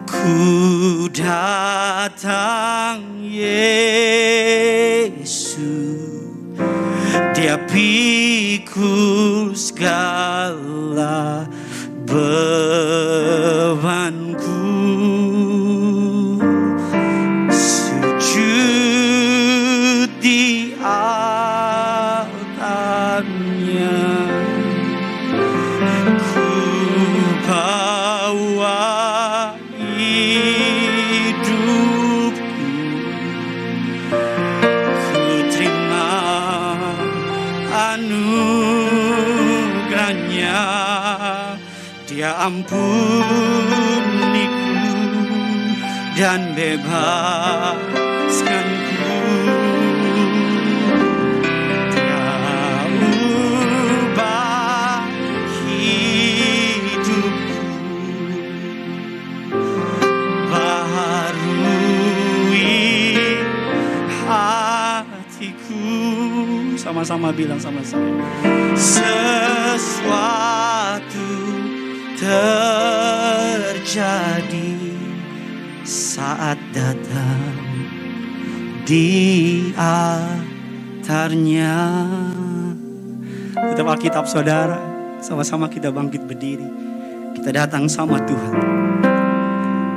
Ku datang Yesus, Dia pikul segala bebanku. Sujud di altarnya, bawa hidupku, ku terima anugerahnya. Dia ampuniku dan bebaskanku. Dia ubah hidupku, baharui hatiku. Sama-sama bilang sama saya. Sesuatu terjadi saat datang di altarnya. Tetap Alkitab saudara, sama-sama kita bangkit berdiri. Kita datang sama Tuhan.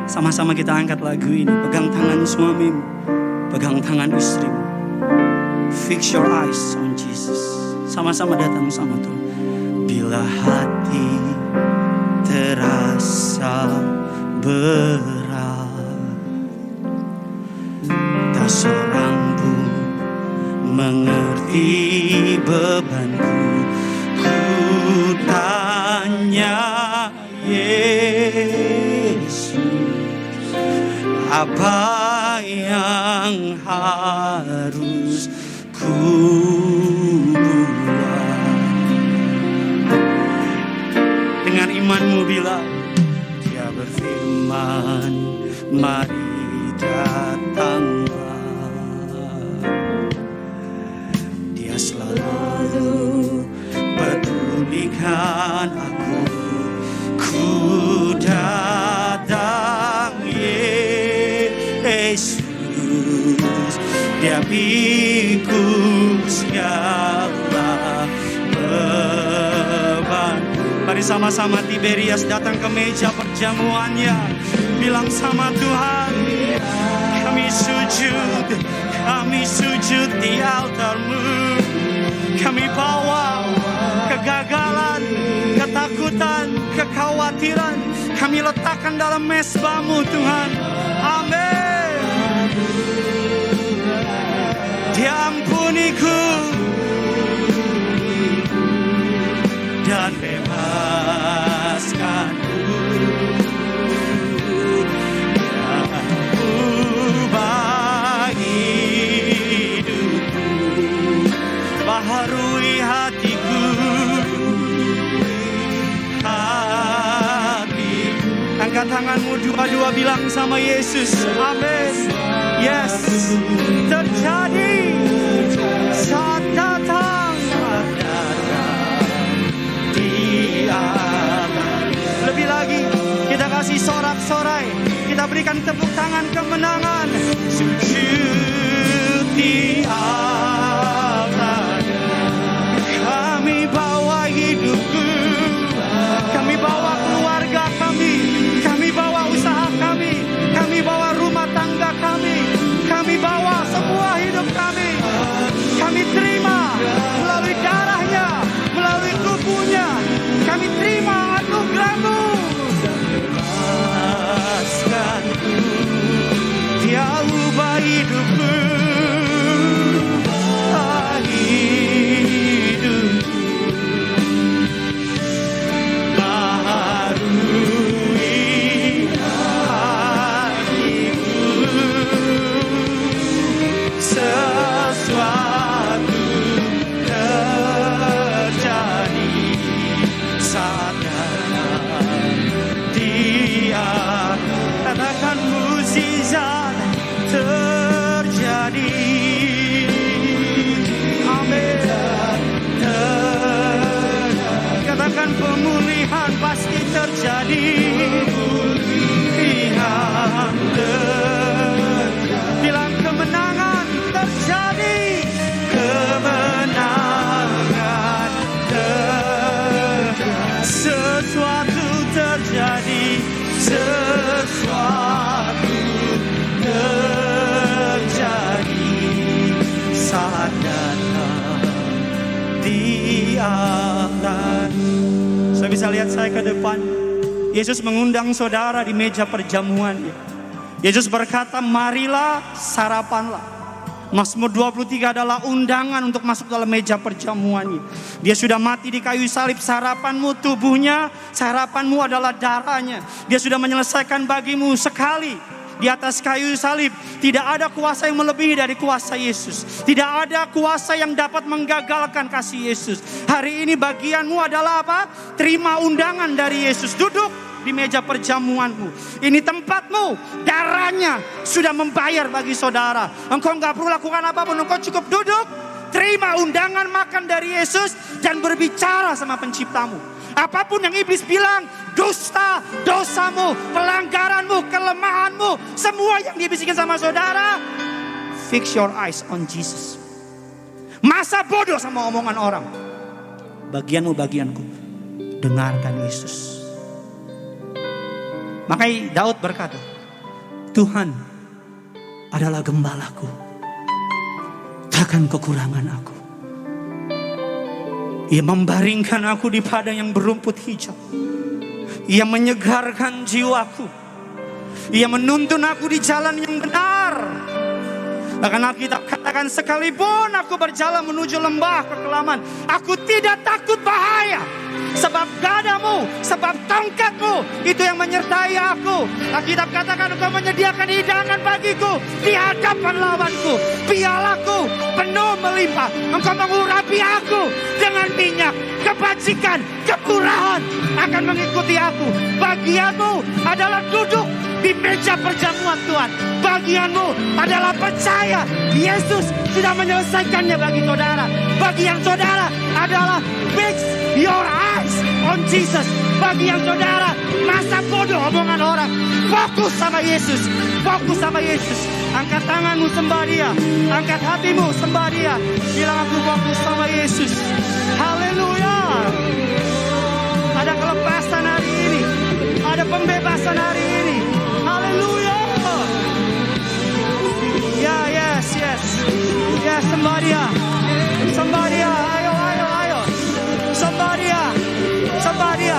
Sama-sama kita angkat lagu ini. Pegang tangan suamimu, pegang tangan istrimu. Fix your eyes on Jesus. Sama-sama datang sama Tuhan. Bila hati terasa berat, tak seorang pun mengerti bebanku. Ku tanya Yesus, apa yang yang harus ku buat. Dengan imanmu bilang, Dia berfirman, mari datanglah. Dia selalu pedulikan aku. Ku datang Yesus, Dia pikul segala beban. Mari sama-sama Tiberias datang ke meja perjamuannya. Bilang sama Tuhan, kami sujud di altar-Mu. Kami bawa kegagalan, ketakutan, kekhawatiran, kami letakkan dalam mezbah-Mu Tuhan. Amin. Dia ampuniku dan bebaskanku. Dia ubah hidupku, baharui hatiku. Angkat tanganmu dua-dua, bilang sama Yesus, amin. Yes, terjadi saat datang di alam. Lebih lagi, kita kasih sorak-sorai, kita berikan tepuk tangan kemenangan. Sujud di alam, kami bawa hidupku, kami bawa keluarga kami, kami bawa usaha kami bawa rumah tangga kami bawa semua hidup kami. Kami terima melalui darahnya, melalui tubuhnya, kami terima anugerah-Mu. Bebaskanku, Dia ubah hidupku, pemulihan pasti terjadi. Bilang kemenangan terjadi. Kemenangan sesuatu terjadi. Sesuatu terjadi saat datang di atas. Saya bisa lihat saya ke depan. Yesus mengundang saudara di meja perjamuan. Yesus berkata, marilah, sarapanlah. Mazmur 23 adalah undangan untuk masuk dalam meja perjamuannya. Dia sudah mati di kayu salib, sarapanmu tubuhnya, sarapanmu adalah darahnya. Dia sudah menyelesaikan bagimu sekali di atas kayu salib. Tidak ada kuasa yang melebihi dari kuasa Yesus. Tidak ada kuasa yang dapat menggagalkan kasih Yesus. Hari ini bagianmu adalah apa? Terima undangan dari Yesus. Duduk di meja perjamuanmu. Ini tempatmu. Darahnya sudah membayar bagi saudara. Engkau gak perlu lakukan apapun. Engkau cukup duduk, terima undangan makan dari Yesus, dan berbicara sama penciptamu. Apapun yang iblis bilang, dusta, dosamu, pelanggaranmu, kelemahanmu, semua yang dibisikin sama saudara, fix your eyes on Jesus. Masa bodoh sama omongan orang. Bagianmu, bagianku, dengarkan Yesus. Makanya Daud berkata, Tuhan adalah gembalaku, takkan kekurangan aku. Ia membaringkan aku di padang yang berumput hijau. Ia menyegarkan jiwaku. Ia menuntun aku di jalan yang benar. Bahkan Alkitab katakan, sekalipun aku berjalan menuju lembah kekelaman, aku tidak takut bahaya. sebab gadamu, sebab tongkatmu, itu yang menyertai aku. Alkitab katakan engkau menyediakan hidangan bagiku di hadapan lawanku. Pialaku penuh melimpah. Engkau mengurapi aku dengan minyak. Kebajikan, kemurahan akan mengikuti aku. Bagianmu adalah duduk di meja perjamuan Tuhan. Bagianmu adalah percaya Yesus sudah menyelesaikannya bagi saudara. Bagian saudara adalah fix your eyes on Jesus. Bagian saudara masa bodoh omongan orang. Fokus sama Yesus. Fokus sama Yesus. Angkat tanganmu sembah Dia. Angkat hatimu sembah Dia. Bilang aku fokus sama Yesus. Haleluya. Ada kelepasan hari ini. Ada pembebasan hari ini. Haleluya. Ya, yes. Ya, sembah Dia. Sembah Dia. Ayo. Sembah Dia.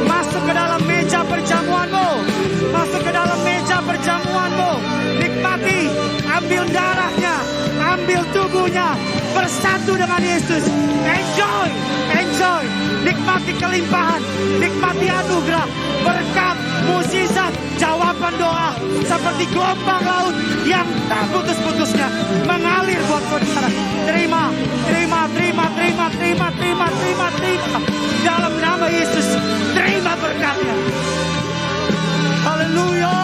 Masuk ke dalam meja perjamuanmu. Masuk ke dalam meja perjamuanmu. Nikmati. Ambil darahnya. Ambil tubuhnya. Bersatu dengan Yesus. Enjoy. Nikmati kelimpahan. Nikmati anugerah. Berkat, mukjizat, jawaban doa. Seperti gelombang laut yang tak putus-putusnya mengalir buat saudara. Terima. Dalam nama Yesus, terima berkatnya. Haleluya.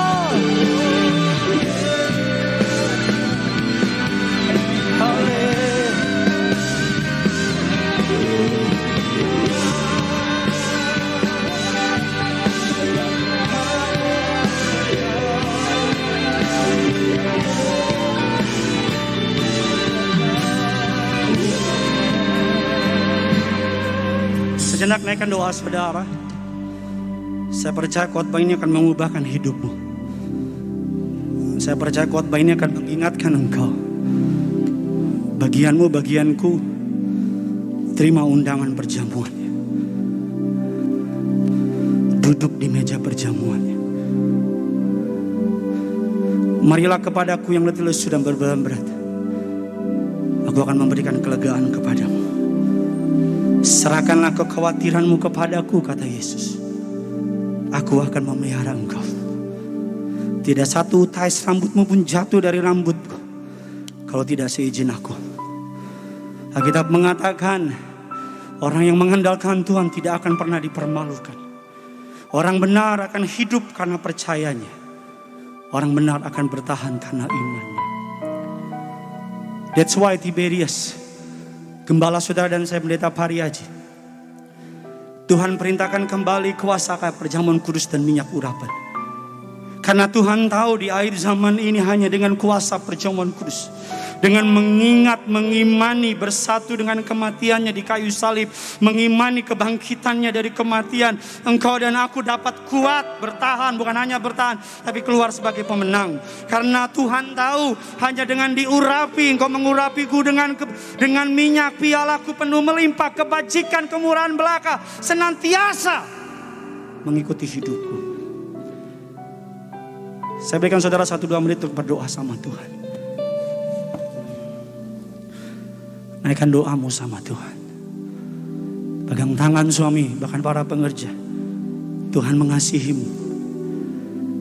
Sejenak naikkan doa saudara. Saya percaya khotbah ini akan mengubahkan hidupmu. Saya percaya khotbah ini akan mengingatkan engkau. Bagianmu, bagianku, terima undangan perjamuannya. Duduk di meja perjamuannya. Marilah kepadaku yang letih lesu dan berbeban berat. Aku akan memberikan kelegaan kepadamu. Serahkanlah kekhawatiranmu kepadaku, kata Yesus. Aku akan memelihara engkau. Tidak satu tais rambutmu pun jatuh dari rambutku kalau tidak seizin aku. Alkitab mengatakan orang yang mengandalkan Tuhan tidak akan pernah dipermalukan. Orang benar akan hidup karena percayanya. Orang benar akan bertahan karena imannya. That's why Tiberius, gembala saudara dan saya pendeta Pariaji, Tuhan perintahkan kembali kuasa perjamuan kudus dan minyak urapan. Karena Tuhan tahu di akhir zaman ini hanya dengan kuasa perjamuan kudus, dengan mengingat, mengimani, bersatu dengan kematiannya di kayu salib, mengimani kebangkitannya dari kematian, engkau dan aku dapat kuat bertahan, bukan hanya bertahan tapi keluar sebagai pemenang. Karena Tuhan tahu hanya dengan diurapi, engkau mengurapiku dengan minyak, pialaku penuh melimpah, kebajikan, kemurahan belaka senantiasa mengikuti hidupku. Saya berikan saudara 1-2 menit untuk berdoa sama Tuhan. Naikkan doamu sama Tuhan. Pegang tangan suami, bahkan para pengerja. Tuhan mengasihimu.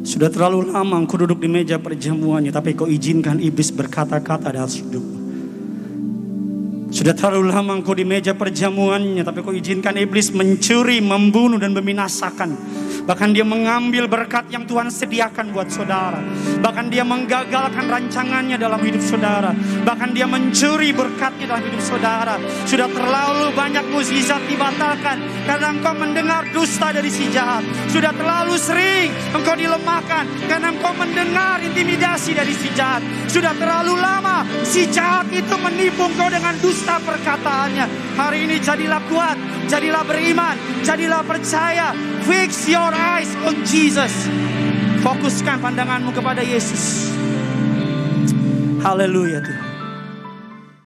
Sudah terlalu lama engkau duduk di meja perjamuannya, tapi kau izinkan iblis berkata-kata dalam hidupmu. Sudah terlalu lama engkau di meja perjamuannya, tapi kau izinkan iblis mencuri, membunuh dan membinasakan. Bahkan dia mengambil berkat yang Tuhan sediakan buat saudara. Bahkan dia menggagalkan rancangannya dalam hidup saudara. Bahkan dia mencuri berkatnya dalam hidup saudara. Sudah terlalu banyak mukjizat dibatalkan karena engkau mendengar dusta dari si jahat. Sudah terlalu sering engkau dilemahkan karena engkau mendengar intimidasi dari si jahat. Sudah terlalu lama si jahat itu menipu engkau dengan dusta perkataannya. Hari ini jadilah kuat, jadilah beriman, jadilah percaya. Fix your eyes on Jesus. Fokuskan pandanganmu kepada Yesus. Haleluya Tuhan.